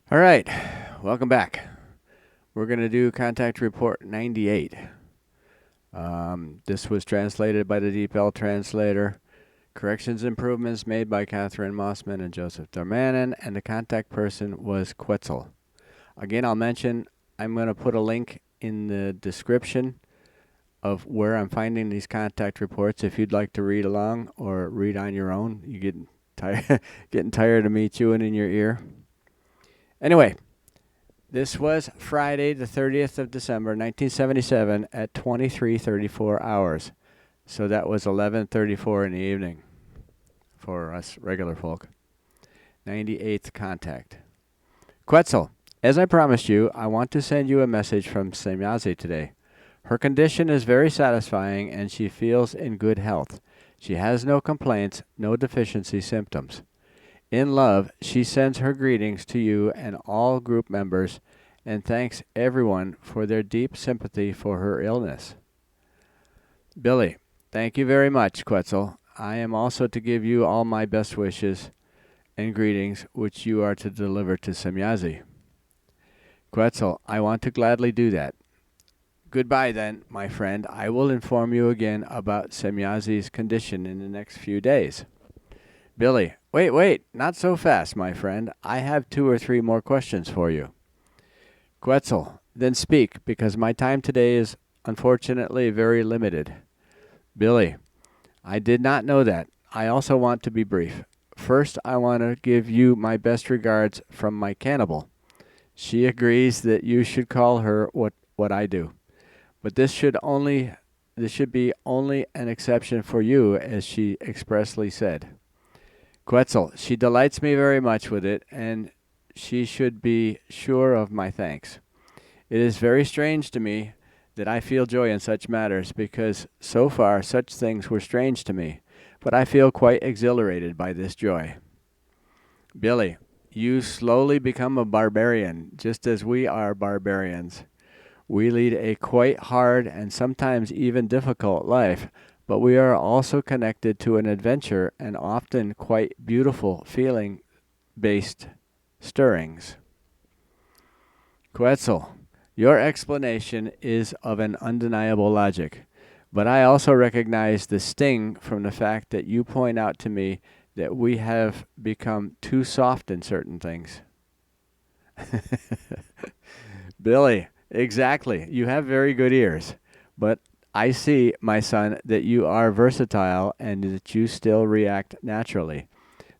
All right, welcome back. We're going to do Contact Report 98. This was translated by the DeepL translator. Corrections improvements made by Catherine Mossman and Joseph Darmanin, and the contact person was Quetzal. Again, I'll mention I'm going to put a link in the description of where I'm finding these contact reports if you'd like to read along or read on your own. You getting tired of me chewing in your ear. Anyway, this was Friday, the 30th of December, 1977 at 23:34 hours. So that was 11:34 in the evening for us regular folk. 98th contact. Quetzal, as I promised you, I want to send you a message from Semyazi today. Her condition is very satisfying and she feels in good health. She has no complaints, no deficiency symptoms. In love, she sends her greetings to you and all group members and thanks everyone for their deep sympathy for her illness. Billy, thank you very much, Quetzal. I am also to give you all my best wishes and greetings, which you are to deliver to Semyazi. Quetzal, I want to gladly do that. Goodbye then, my friend. I will inform you again about Semyazi's condition in the next few days. Billy, wait, not so fast, my friend. I have 2 or 3 more questions for you. Quetzal, then speak, because my time today is unfortunately very limited. Billy, I did not know that. I also want to be brief. First, I want to give you my best regards from my cannibal. She agrees that you should call her what I do. But this should be only an exception for you, as she expressly said. Quetzal, she delights me very much with it, and she should be sure of my thanks. It is very strange to me that I feel joy in such matters, because so far such things were strange to me, but I feel quite exhilarated by this joy. Billy, you slowly become a barbarian, just as we are barbarians. We lead a quite hard and sometimes even difficult life, but we are also connected to an adventure and often quite beautiful feeling-based stirrings. Quetzal, your explanation is of an undeniable logic, but I also recognize the sting from the fact that you point out to me that we have become too soft in certain things. Billy, exactly. You have very good ears. But I see, my son, that you are versatile and that you still react naturally.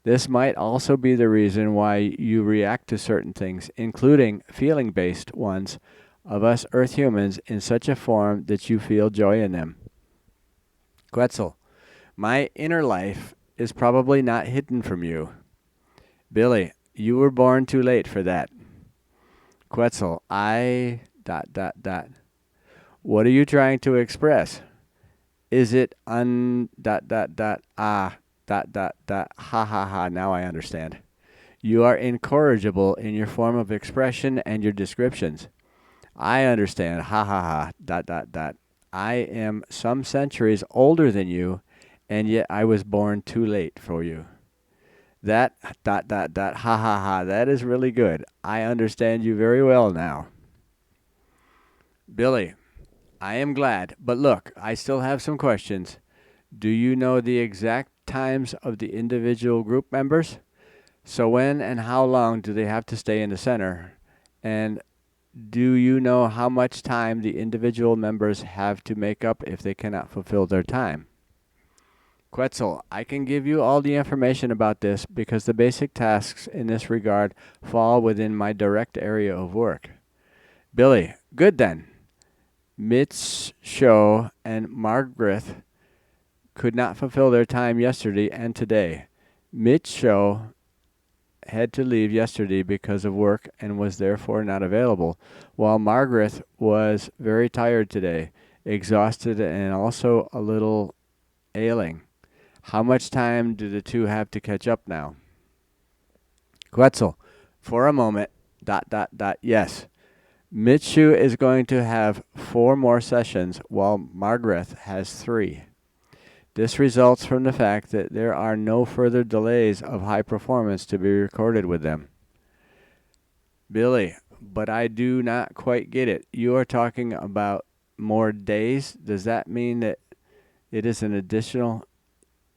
This might also be the reason why you react to certain things, including feeling-based ones, of us Earth humans in such a form that you feel joy in them. Quetzal, my inner life is probably not hidden from you. Billy, you were born too late for that. Quetzal, I... ... What are you trying to express? Is it ha ha, now I understand. You are incorrigible in your form of expression and your descriptions. I understand, ha ha ha, . I am some centuries older than you, and yet I was born too late for you. That ha ha ha, that is really good. I understand you very well now. Billy, I am glad, but look, I still have some questions. Do you know the exact times of the individual group members? So when and how long do they have to stay in the center? And do you know how much time the individual members have to make up if they cannot fulfill their time? Quetzal, I can give you all the information about this because the basic tasks in this regard fall within my direct area of work. Billy, good then. Mitch-Show and Margaret could not fulfill their time yesterday and today. Mitch-Show had to leave yesterday because of work and was therefore not available, while Margaret was very tired today, exhausted and also a little ailing. How much time do the two have to catch up now? Quetzal, for a moment, ... yes. Mitsu is going to have 4 more sessions, while Margaret has 3. This results from the fact that there are no further delays of high performance to be recorded with them. Billy, but I do not quite get it. You are talking about more days. Does that mean that it is an additional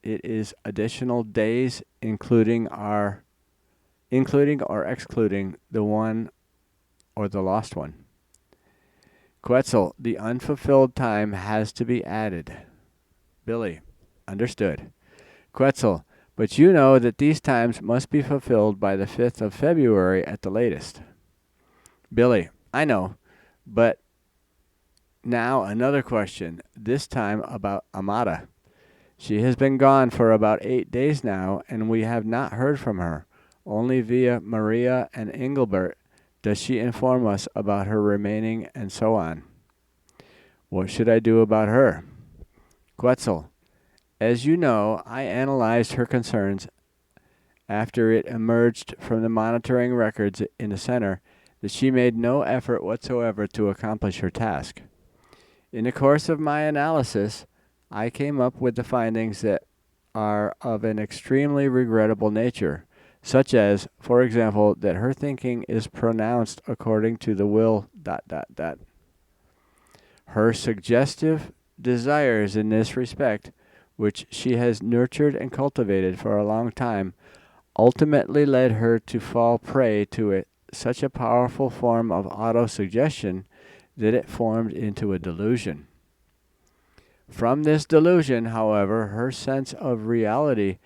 it is additional days including or excluding the one or the lost one? Quetzal, the unfulfilled time has to be added. Billy, understood. Quetzal, but you know that these times must be fulfilled by the 5th of February at the latest. Billy, I know, but now another question, this time about Amada. She has been gone for about 8 days now, and we have not heard from her. Only via Maria and Engelbert does she inform us about her remaining and so on. What should I do about her? Quetzal, as you know, I analyzed her concerns after it emerged from the monitoring records in the center that she made no effort whatsoever to accomplish her task. In the course of my analysis, I came up with the findings that are of an extremely regrettable nature, such as, for example, that her thinking is pronounced according to the will ... Her suggestive desires in this respect, which she has nurtured and cultivated for a long time, ultimately led her to fall prey to such a powerful form of autosuggestion that it formed into a delusion. From this delusion, however, her sense of reality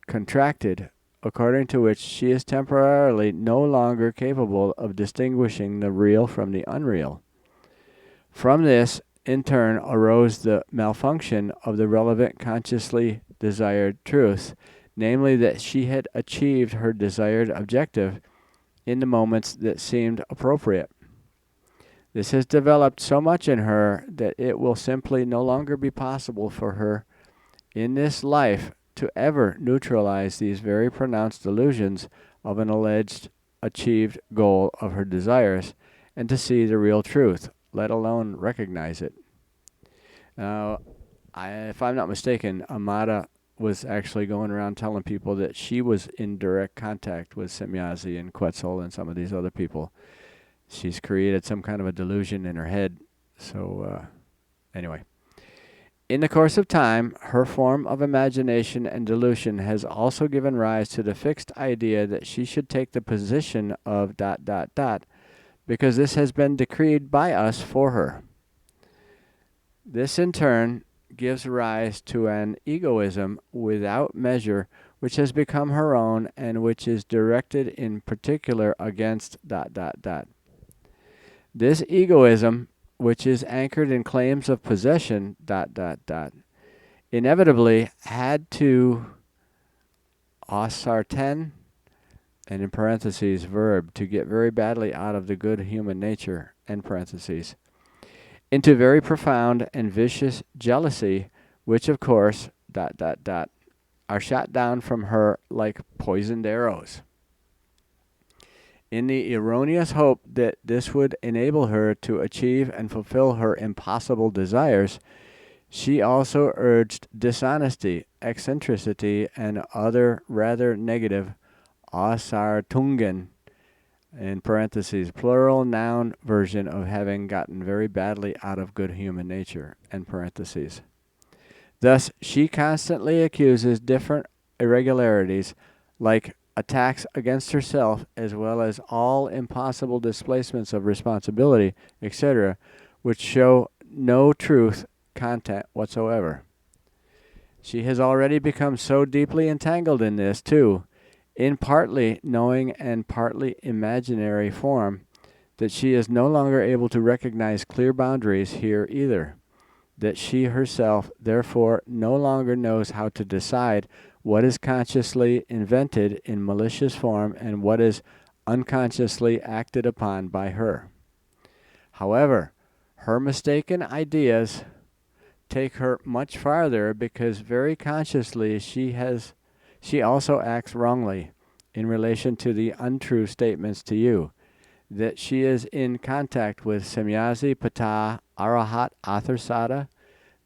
contracted, according to which she is temporarily no longer capable of distinguishing the real from the unreal. From this, in turn, arose the malfunction of the relevant consciously desired truth, namely that she had achieved her desired objective in the moments that seemed appropriate. This has developed so much in her that it will simply no longer be possible for her in this life to ever neutralize these very pronounced delusions of an alleged achieved goal of her desires and to see the real truth, let alone recognize it. Now, if I'm not mistaken, Amada was actually going around telling people that she was in direct contact with Semyazi and Quetzal and some of these other people. She's created some kind of a delusion in her head. So, anyway. In the course of time, her form of imagination and delusion has also given rise to the fixed idea that she should take the position of ... because this has been decreed by us for her. This in turn gives rise to an egoism without measure which has become her own and which is directed in particular against ... This egoism, which is anchored in claims of possession ... inevitably had to ascertain, and in parentheses, verb, to get very badly out of the good human nature, end parentheses, into very profound and vicious jealousy, which of course ... are shot down from her like poisoned arrows. In the erroneous hope that this would enable her to achieve and fulfill her impossible desires, she also urged dishonesty, eccentricity, and other rather negative Ausartungen, in parentheses, plural noun version of having gotten very badly out of good human nature, end parentheses. Thus, she constantly accuses different irregularities, like attacks against herself, as well as all impossible displacements of responsibility, etc., which show no truth content whatsoever. She has already become so deeply entangled in this, too, in partly knowing and partly imaginary form, that she is no longer able to recognize clear boundaries here either, that she herself, therefore, no longer knows how to decide what is consciously invented in malicious form and what is unconsciously acted upon by her. However, her mistaken ideas take her much farther because very consciously she also acts wrongly in relation to the untrue statements to you, that she is in contact with Semyazi, Ptah, Arahat, Atharsata,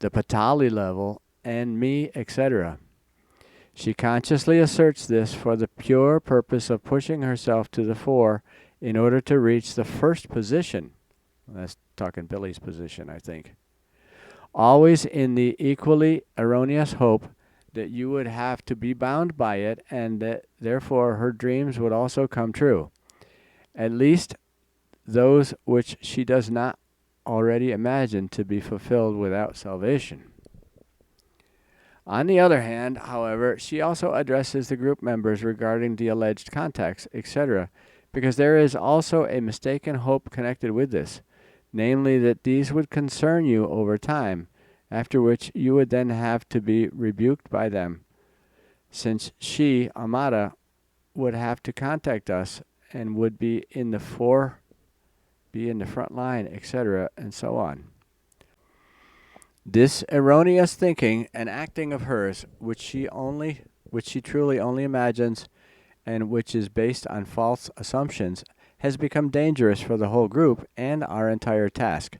the Patali level, and me, etc. She consciously asserts this for the pure purpose of pushing herself to the fore in order to reach the first position. That's talking Billy's position, I think. Always in the equally erroneous hope that you would have to be bound by it and that therefore her dreams would also come true. At least those which she does not already imagine to be fulfilled without salvation. On the other hand, however, she also addresses the group members regarding the alleged contacts, etc., because there is also a mistaken hope connected with this, namely that these would concern you over time, after which you would then have to be rebuked by them, since she, Amada, would have to contact us and would be in the front line, etc., and so on. This erroneous thinking and acting of hers, which she truly only imagines, and which is based on false assumptions, has become dangerous for the whole group and our entire task,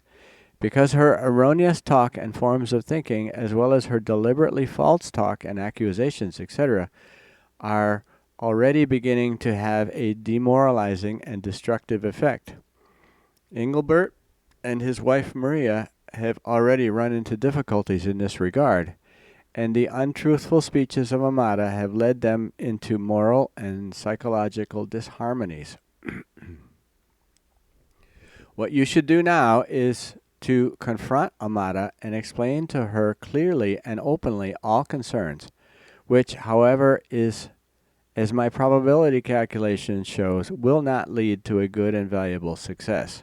because her erroneous talk and forms of thinking, as well as her deliberately false talk and accusations, etc., are already beginning to have a demoralizing and destructive effect. Engelbert and his wife Maria have already run into difficulties in this regard, and the untruthful speeches of Amada have led them into moral and psychological disharmonies. What you should do now is to confront Amada and explain to her clearly and openly all concerns, which, however, is, as my probability calculation shows, will not lead to a good and valuable success.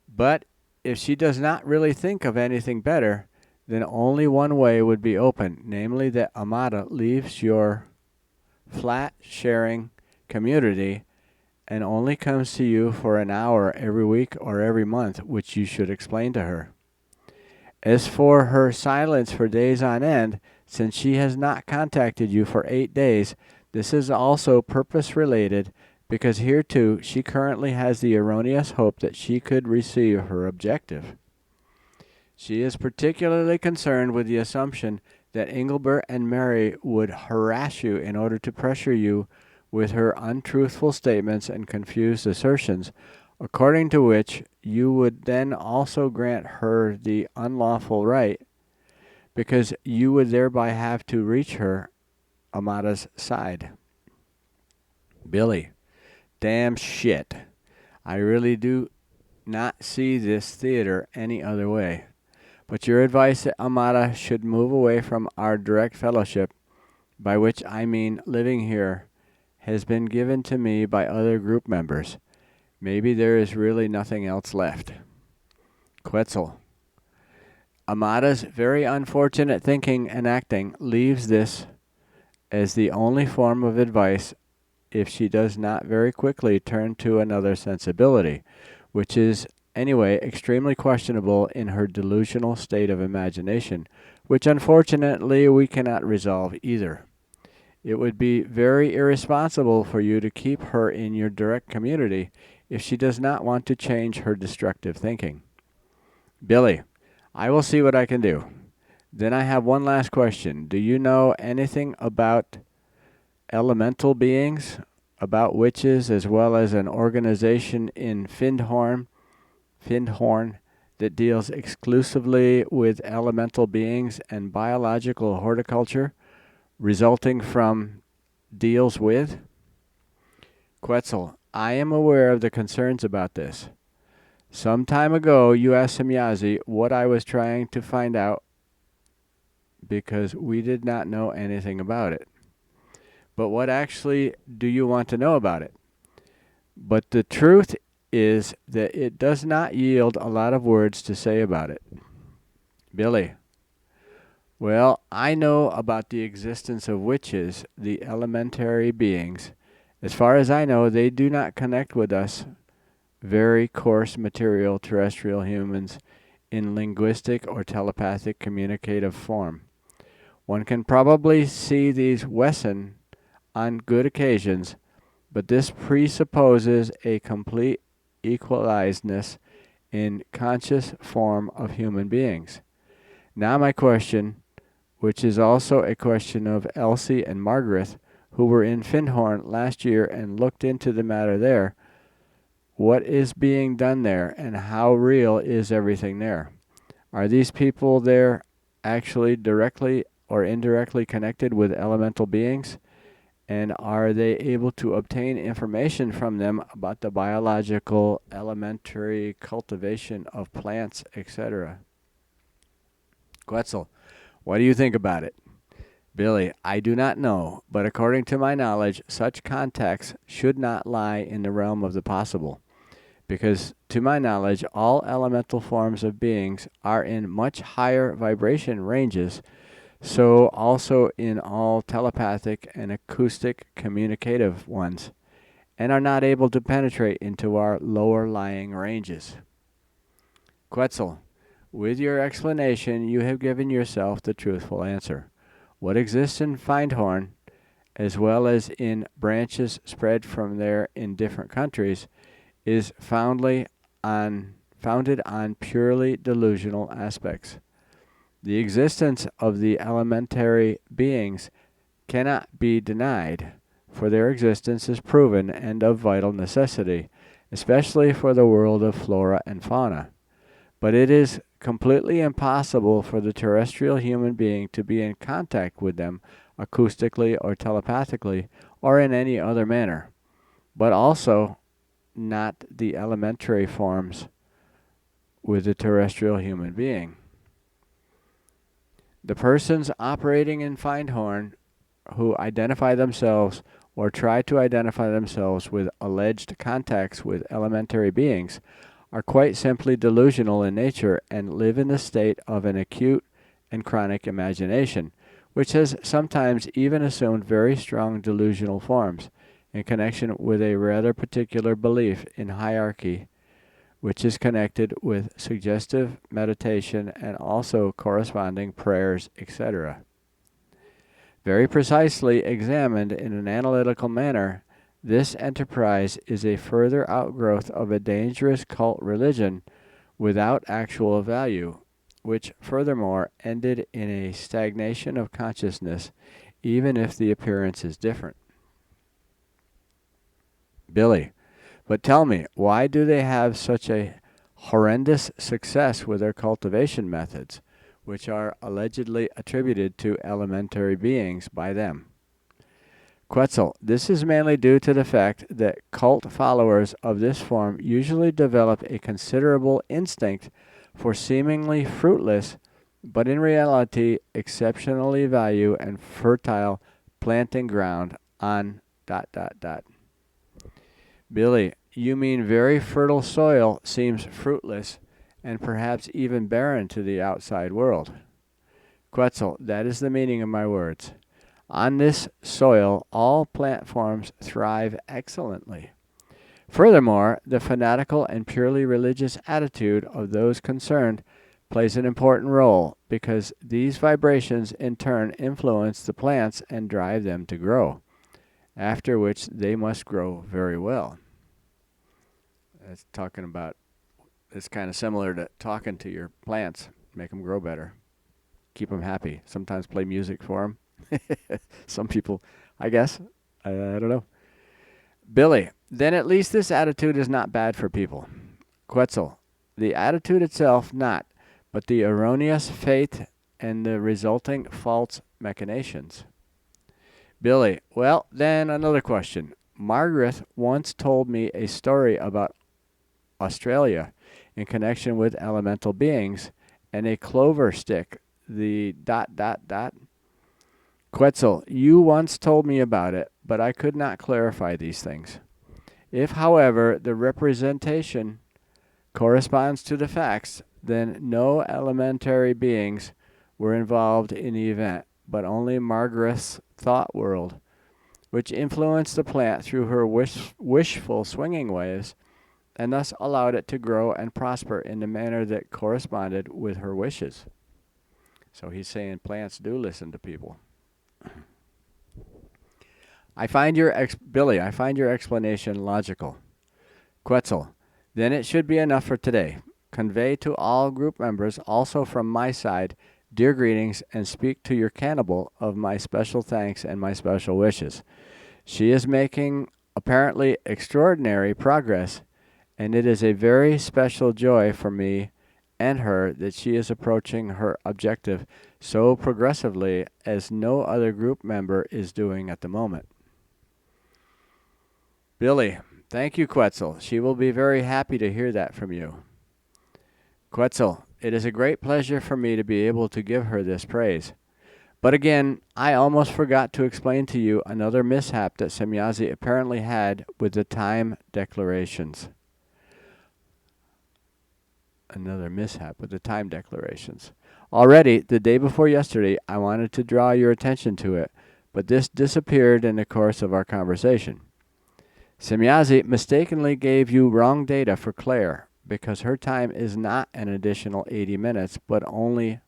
But if she does not really think of anything better, then only one way would be open, namely that Amada leaves your flat-sharing community and only comes to you for an hour every week or every month, which you should explain to her. As for her silence for days on end, since she has not contacted you for 8 days, this is also purpose-related, because here too she currently has the erroneous hope that she could receive her objective. She is particularly concerned with the assumption that Engelbert and Mary would harass you in order to pressure you with her untruthful statements and confused assertions, according to which you would then also grant her the unlawful right, because you would thereby have to reach her, Amada's side. Billy, damn shit. I really do not see this theater any other way. But your advice that Amada should move away from our direct fellowship, by which I mean living here, has been given to me by other group members. Maybe there is really nothing else left. Quetzal. Amada's very unfortunate thinking and acting leaves this as the only form of advice if she does not very quickly turn to another sensibility, which is anyway extremely questionable in her delusional state of imagination, which unfortunately we cannot resolve either. It would be very irresponsible for you to keep her in your direct community if she does not want to change her destructive thinking. Billy, I will see what I can do. Then I have one last question. Do you know anything about elemental beings, about witches, as well as an organization in Findhorn that deals exclusively with elemental beings and biological horticulture, resulting from deals with? Quetzal, I am aware of the concerns about this. Some time ago, you asked Semyazi what I was trying to find out because we did not know anything about it. But what actually do you want to know about it? But the truth is that it does not yield a lot of words to say about it. Billy, well, I know about the existence of witches, the elementary beings. As far as I know, they do not connect with us, very coarse material terrestrial humans, in linguistic or telepathic communicative form. One can probably see these Wesen on good occasions, but this presupposes a complete equalizedness in conscious form of human beings. Now my question, which is also a question of Elsie and Margaret, who were in Findhorn last year and looked into the matter there. What is being done there, and how real is everything there? Are these people there actually directly or indirectly connected with elemental beings? And are they able to obtain information from them about the biological, elementary cultivation of plants, etc.? Quetzal, what do you think about it? Billy, I do not know, but according to my knowledge, such contacts should not lie in the realm of the possible, because to my knowledge, all elemental forms of beings are in much higher vibration ranges, so also in all telepathic and acoustic communicative ones, and are not able to penetrate into our lower lying ranges. Quetzal, with your explanation, you have given yourself the truthful answer. What exists in Findhorn, as well as in branches spread from there in different countries, is founded on purely delusional aspects. The existence of the elementary beings cannot be denied, for their existence is proven and of vital necessity, especially for the world of flora and fauna. But it is completely impossible for the terrestrial human being to be in contact with them acoustically or telepathically or in any other manner, but also not the elementary forms with the terrestrial human being. The persons operating in Findhorn who identify themselves or try to identify themselves with alleged contacts with elementary beings are quite simply delusional in nature and live in the state of an acute and chronic imagination, which has sometimes even assumed very strong delusional forms in connection with a rather particular belief in hierarchy, which is connected with suggestive meditation and also corresponding prayers, etc. Very precisely examined in an analytical manner, this enterprise is a further outgrowth of a dangerous cult religion without actual value, which furthermore ended in a stagnation of consciousness, even if the appearance is different. Billy, but tell me, why do they have such a horrendous success with their cultivation methods, which are allegedly attributed to elementary beings by them? Quetzal, this is mainly due to the fact that cult followers of this form usually develop a considerable instinct for seemingly fruitless, but in reality exceptionally value and fertile planting ground on ... Billy, you mean very fertile soil seems fruitless and perhaps even barren to the outside world. Quetzal, that is the meaning of my words. On this soil, all plant forms thrive excellently. Furthermore, the fanatical and purely religious attitude of those concerned plays an important role because these vibrations in turn influence the plants and drive them to grow, after which they must grow very well. That's talking about, it's kind of similar to talking to your plants, make them grow better, keep them happy. Sometimes play music for them. Some people, I guess, I don't know. Billy, then at least this attitude is not bad for people. Quetzal, the attitude itself not, but the erroneous faith and the resulting false machinations. Billy, well, then another question. Margaret once told me a story about Australia in connection with elemental beings and a clover stick, the ... Quetzal, you once told me about it, but I could not clarify these things. If, however, the representation corresponds to the facts, then no elementary beings were involved in the event, but only Margaret's thought world, which influenced the plant through her wishful swinging waves, and thus allowed it to grow and prosper in the manner that corresponded with her wishes. So he's saying plants do listen to people. Billy, I find your explanation logical. Quetzal, then it should be enough for today. Convey to all group members, also from my side, Dear greetings, and speak to your cannibal of my special thanks and my special wishes. She is making apparently extraordinary progress, and it is a very special joy for me and her that she is approaching her objective so progressively as no other group member is doing at the moment. Billy, thank you, Quetzal. She will be very happy to hear that from you. Quetzal, it is a great pleasure for me to be able to give her this praise. But again, I almost forgot to explain to you another mishap that Semyazi apparently had with the time declarations. Another mishap with the time declarations. Already, the day before yesterday, I wanted to draw your attention to it, but this disappeared in the course of our conversation. Semyazi mistakenly gave you wrong data for Claire, because her time is not an additional 80 minutes, but only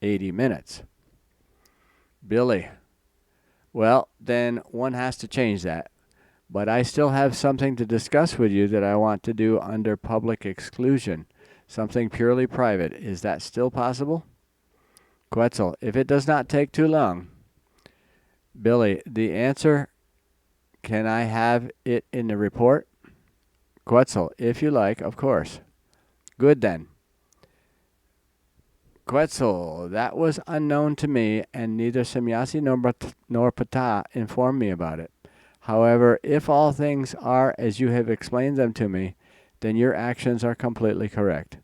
80 minutes. Billy. Well, then one has to change that. But I still have something to discuss with you that I want to do under public exclusion. Something purely private. Is that still possible? Quetzal. If it does not take too long. Billy. The answer, can I have it in the report? Quetzal. If you like, of course. Good then. Quetzal, that was unknown to me, and neither Semyazi nor Ptah informed me about it. However, if all things are as you have explained them to me, then your actions are completely correct.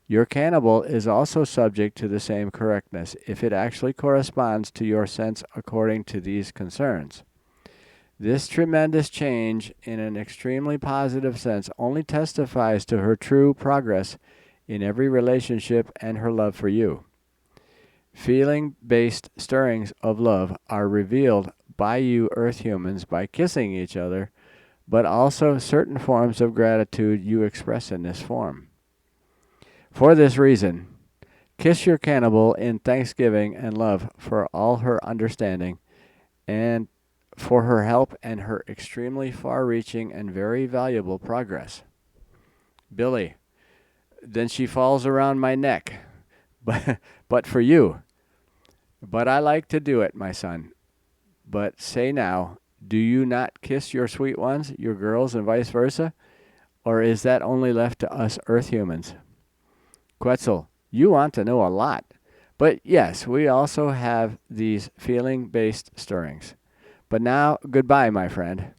Your cannibal is also subject to the same correctness, if it actually corresponds to your sense according to these concerns. This tremendous change, in an extremely positive sense, only testifies to her true progress in every relationship and her love for you. Feeling-based stirrings of love are revealed by you Earth humans by kissing each other, but also certain forms of gratitude you express in this form. For this reason, kiss your cannibal in thanksgiving and love for all her understanding and for her help and her extremely far-reaching and very valuable progress. Billy. Then she falls around my neck. But for you. But I like to do it, my son. But say now, do you not kiss your sweet ones, your girls, and vice versa? Or is that only left to us Earth humans? Quetzal, you want to know a lot. But yes, we also have these feeling-based stirrings. But now, goodbye, my friend.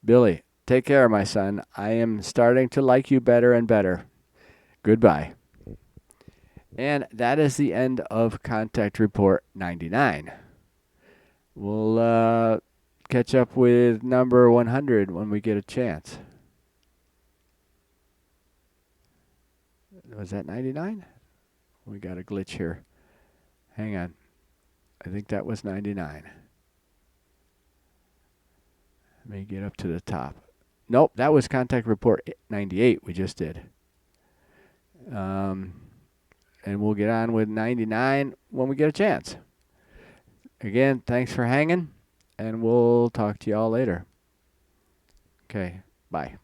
Billy, take care, my son. I am starting to like you better and better. Goodbye. And that is the end of Contact Report 99. We'll catch up with number 100 when we get a chance. Was that 99? We got a glitch here. Hang on. I think that was 99. Let me get up to the top. Nope, that was Contact Report 98 we just did. And we'll get on with 99 when we get a chance. Again, thanks for hanging, and we'll talk to y'all later. Okay, bye.